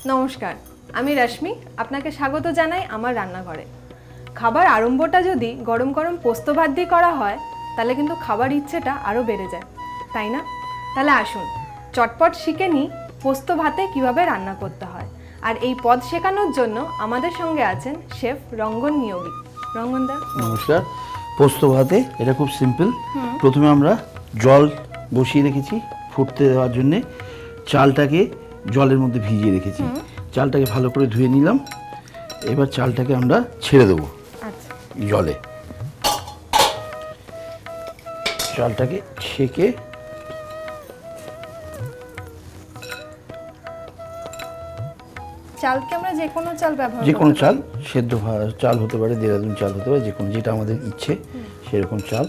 নমস্কার, আমি রশ্মি। আপনাকে স্বাগত জানাই আমার রান্নাঘরে। খাবার আরম্ভটা যদি গরম গরম পোস্ত ভাত দিয়ে করা হয় তাহলে কিন্তু খাবার ইচ্ছেটা আরও বেড়ে যায়, তাই না? তাহলে আসুন চটপট শিখে নিই পোস্ত ভাতে কিভাবে রান্না করতে হয়। আর এই পদ শেখানোর জন্য আমাদের সঙ্গে আছেন শেফ রঙ্গন নিয়োগী। রঙ্গনদা নমস্কার। পোস্ত ভাতে এটা খুব সিম্পল। প্রথমে আমরা জল বসিয়ে রেখেছি ফুটতে দেওয়ার জন্যে। চালটাকে জলের মধ্যে ভিজিয়ে রেখেছি। চালটাকে ভালো করে ধুয়ে নিলাম। এবার চালটাকে আমরা ছেড়ে দেবো জলে। চালটাকে ছেঁকে চালকে আমরা যে কোনো চাল ব্যবহার যে কোনো চাল, সেদ্ধ চাল হতে পারে, দেরাদুন চাল হতে পারে, যে কোনো যেটা আমাদের ইচ্ছে সেরকম চাল।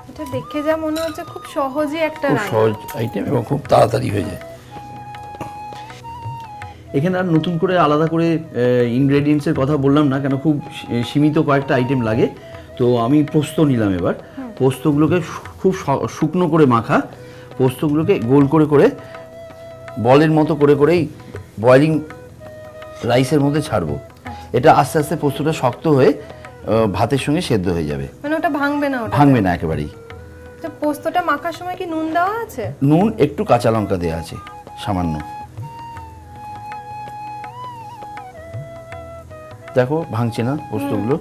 এটা দেখে যা মনে হচ্ছে খুব সহজই একটা খুব রান্না, সহজ আইটেম এবং খুব তাড়াতাড়ি হয়ে যায়। এখানে আর নতুন করে আলাদা করে ইনগ্রেডিয়েন্টসের কথা বললাম না, কেন খুব সীমিত কয়েকটা আইটেম লাগে। তো আমি পোস্ত নিলাম। এবার পোস্তগুলোকে খুব শুকনো করে মাখা পোস্তগুলোকে গোল করে করে বলের মতো করে করেই বয়েলিং রাইসের মধ্যে ছাড়বো। এটা আস্তে আস্তে পোস্তটা শক্ত হয়ে ভাতের সঙ্গে সেদ্ধ হয়ে যাবে। মানে ওটা ভাঙবে না? ওটা ভাঙবে না একেবারেই। তো পোস্তটা মাখার সময় কি নুন দেওয়া আছে? নুন, একটু কাঁচা লঙ্কা দেওয়া আছে সামান্য। দেখো ভাঙছে না পোস্তগুলো,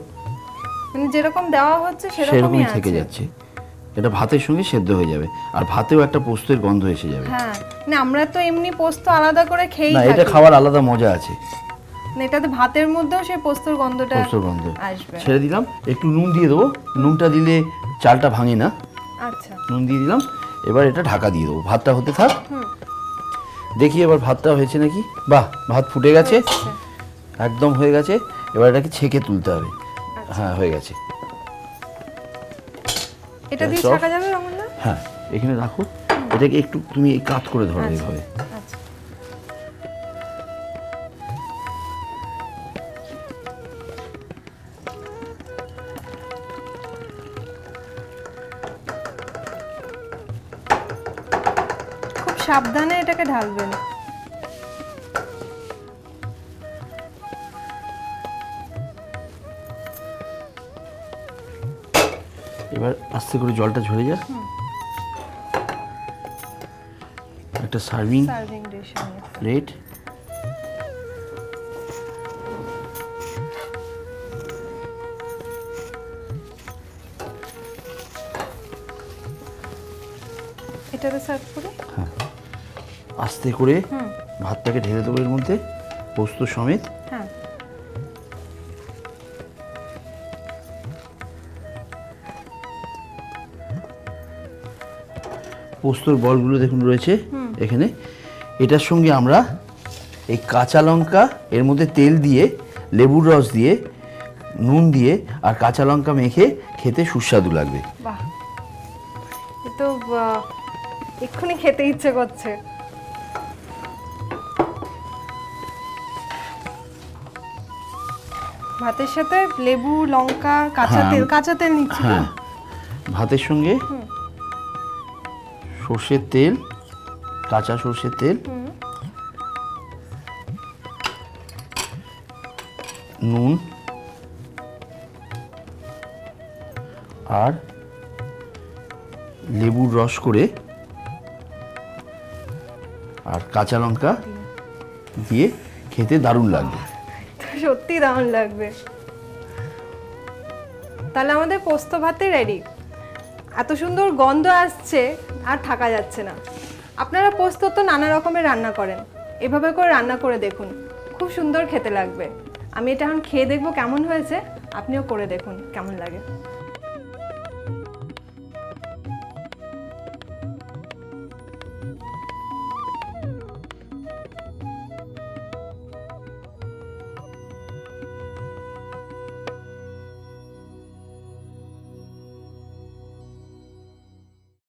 মানে যেরকম দেওয়া হচ্ছে সেরকমই থেকে যাচ্ছে। এটা ভাতের সঙ্গে সেদ্ধ হয়ে যাবে আর ভাতেও একটা পোস্তের গন্ধ এসে যাবে। হ্যাঁ, না আমরা তো এমনি পোস্ত আলাদা করে খেয়েই না, থাকি। এটা খাওয়ার আলাদা মজা আছে। না, এটাতে ভাতের মধ্যেও সেই পোস্তর গন্ধটা আসবে। ছেড়ে দিলাম। একটু নুন দিয়ে দেবো। নুনটা দিলে চালটা ভাঙে না। আচ্ছা, নুন দিয়ে দিলাম। এবার এটা ঢাকা দিয়ে দেবো, ভাতটা হতে থাক। দেখি এবার ভাতটা হয়েছে নাকি। বাহ, ভাত ফুটে গেছে, একদম হয়ে গেছে। এবার এটাকে ছেঁকে তুলতে হবে। হ্যাঁ, হয়ে গেছে। এটা দিয়ে ছাকা যাবে রঙলা? হ্যাঁ, এখানে রাখো। এটাকে একটু তুমি কাট করে ধরো এইভাবে। আচ্ছা, খুব সাবধানে এটাকে ঢালবেন। এবার আস্তে করে জলটা ঝরে যা। একটা সার্ভিং প্লেট। এটাতে সার্ভ করে হ্যাঁ, আস্তে করে ভাতটাকে ঢেলে দেবো এর মধ্যে পোস্ত সমেত। হ্যাঁ, পোস্তর বলগুলো দেখুন রয়েছে এখানে। এটার সঙ্গে আমরা এই কাঁচা লঙ্কা, এর মধ্যে তেল দিয়ে, লেবুর রস দিয়ে, নুন দিয়ে আর কাঁচা লঙ্কা মেখে খেতে সুস্বাদু লাগবে। বাহ, এ তো এক্ষুনি খেতে ইচ্ছে করছে। ভাতের সাথে লেবু, লঙ্কা, কাঁচা তেল নিচ্ছি। হ্যাঁ, ভাতের সঙ্গে সর্ষের তেল, কাঁচা সর্ষের তেল, নুন আর লেবুর রস করে আর কাঁচা লঙ্কা দিয়ে খেতে দারুণ লাগবে। সত্যি দারুণ লাগবে। তাহলে আমাদের পোস্ত ভাতে রেডি। এত সুন্দর গন্ধ আসছে আর থাকা যাচ্ছে না। আপনারা পোস্ত তো নানা রকমের রান্না করেন, এভাবে করে রান্না করে দেখুন, খুব সুন্দর খেতে লাগবে। আমি এটা এখন খেয়ে দেখবো কেমন হয়েছে, আপনিও করে দেখুন কেমন লাগে।